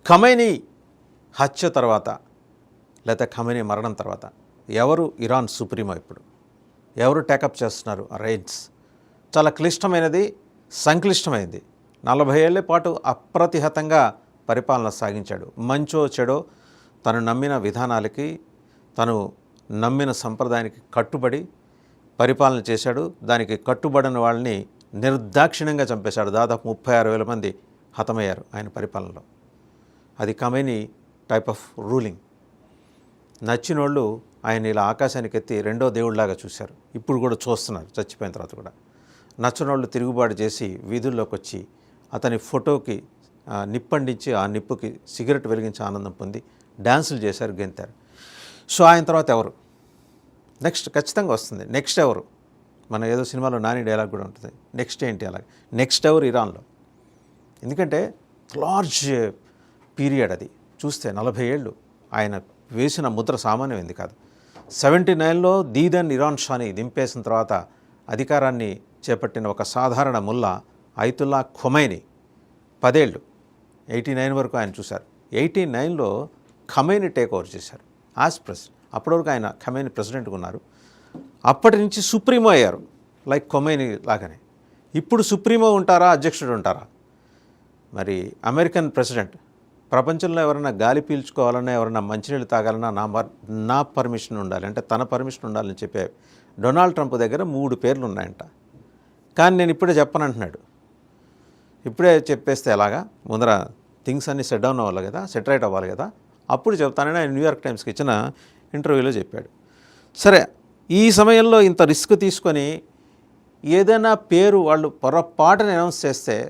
ఖమైనీ హత్య తర్వాత లేదా ఖమైనీ మరణం తర్వాత ఎవరు ఇరాన్ సుప్రీమో, ఇప్పుడు ఎవరు టేకప్ చేస్తున్నారు రైట్స్? చాలా క్లిష్టమైనది, సంక్లిష్టమైనది. 40 ఏళ్ల పాటు అప్రతిహతంగా పరిపాలన సాగించాడు. మంచో చెడో తను నమ్మిన విధానాలకి, తను నమ్మిన సంప్రదాయానికి కట్టుబడి పరిపాలన చేశాడు. దానికి కట్టుబడిన వాళ్ళని నిర్దాక్షిణ్యంగా చంపేశాడు. దాదాపు 36,000 మంది హతమయ్యారు ఆయన పరిపాలనలో. అది ఖమైనీ టైప్ ఆఫ్ రూలింగ్. నచ్చినోళ్ళు ఆయన ఇలా ఆకాశానికి ఎత్తి రెండో దేవుడిలాగా చూశారు. ఇప్పుడు కూడా చూస్తున్నారు, చచ్చిపోయిన తర్వాత కూడా. నచ్చినోళ్ళు తిరుగుబాటు చేసి వీధుల్లోకి వచ్చి అతని ఫోటోకి నిప్పండించి ఆ నిప్పుకి సిగరెట్ వెలిగించి ఆనందం పొంది డ్యాన్సులు చేశారు, గెంతారు. సో ఆయన తర్వాత ఎవరు నెక్స్ట్? ఖచ్చితంగా వస్తుంది. నెక్స్ట్ ఎవరు? మన ఏదో సినిమాలో నాని డైలాగ్ కూడా ఉంటుంది, నెక్స్ట్ ఏంటి అలాగే. నెక్స్ట్ ఎవరు ఇరాన్లో? ఎందుకంటే లార్జ్ పీరియడ్ అది. చూస్తే 40 ఏళ్ళు ఆయన వేసిన ముద్ర సామాన్యమైంది కాదు. 79లో దీదన్ ఇరాన్ షాని దింపేసిన తర్వాత అధికారాన్ని చేపట్టిన ఒక సాధారణ ముల్లా అయతుల్లా ఖొమైనీ 10 ఏళ్ళు, 89 వరకు ఆయన చూశారు. 89లో ఖమైనీ టేక్ ఓవర్ చేశారు యాజ్ ప్రెసిడెంట్. అప్పటి వరకు ఆయన ఖమైనీ ప్రెసిడెంట్గా ఉన్నారు. అప్పటి నుంచి సుప్రీమో అయ్యారు, లైక్ ఖొమైనీ లాగానే. ఇప్పుడు సుప్రీమో ఉంటారా, అధ్యక్షుడు ఉంటారా? మరి అమెరికన్ ప్రెసిడెంట్ ప్రపంచంలో ఎవరైనా గాలి పీల్చుకోవాలన్నా, ఎవరైనా మంచినీళ్ళు తాగాలన్నా నా పర్మిషన్ ఉండాలి, అంటే తన పర్మిషన్ ఉండాలని చెప్పే డొనాల్డ్ ట్రంప్ దగ్గర 3 పేర్లు ఉన్నాయంట. కానీ నేను ఇప్పుడే చెప్పనంటున్నాడు. ఇప్పుడే చెప్పేస్తే ఎలాగా? ముందర థింగ్స్ అన్నీ సెట్ డౌన్ అవ్వాలి కదా, సెట్ రైట్ అవ్వాలి కదా, అప్పుడు చెప్తానని ఆయన న్యూయార్క్ టైమ్స్కి ఇచ్చిన ఇంటర్వ్యూలో చెప్పాడు. సరే, ఈ సమయంలో ఇంత రిస్క్ తీసుకొని ఏదైనా పేరు వాళ్ళు పొరపాటున అనౌన్స్ చేస్తే